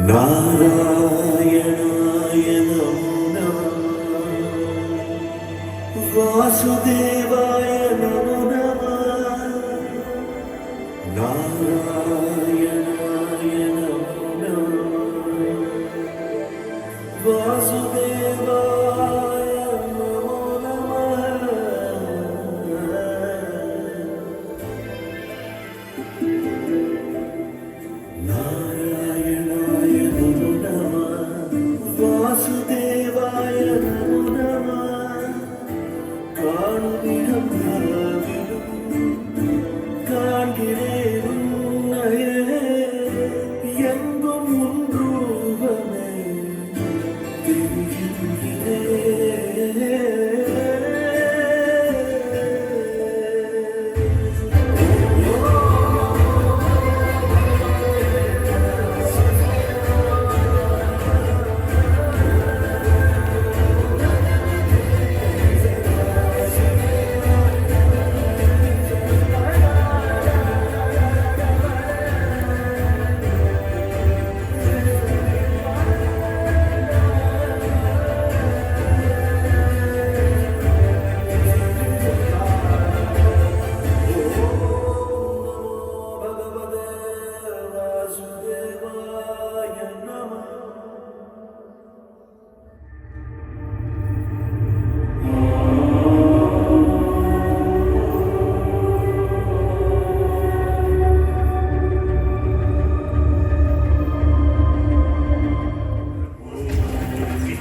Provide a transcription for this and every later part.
नारायणाय नमो नमः वासुदेवाय नमो नमः नारायणाय नमो नमः वासुदेवाय नमो नमः नारायणाय नमो नमः वासुदेवाय नमो नमः काणुविடம் நாவிலும் காண்கிறேன் உன்னையே எங்கும் உன் ரூபமே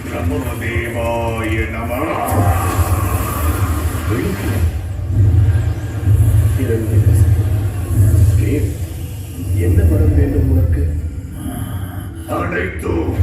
பிரம்மதேவாய நமः. என்ன வரம் வேண்டும் உனக்கு? அனைத்தும்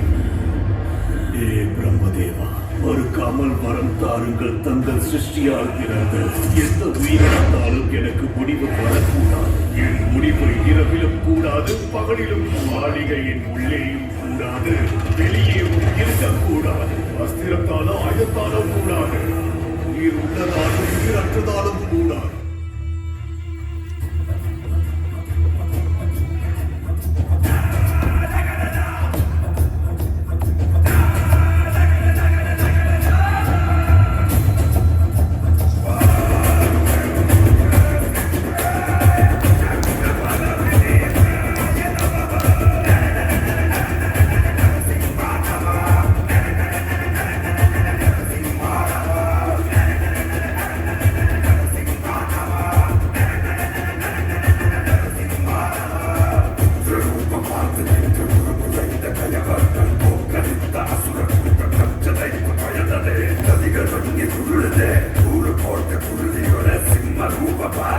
ஏ பிரம்மதேவா, மறுக்காமல் வரம் தாருங்கள். தங்கள் சிருஷ்டியாகிறது எந்த உயிரிழந்தாலும் எனக்கு முடிவு வரக்கூடாது. என் முடிவு இரவிலும் கூடாது, பகலிலும் மாளிகையின் உள்ளேயும் கூடாது, வெளியேவும் இருக்கக்கூடாது. அஸ்திரத்தாலும் ஆயுதத்தாலும் கூடாது, உயிர் உள்ளதாலும் உயிரற்றதாலும் கூடாது. Papa.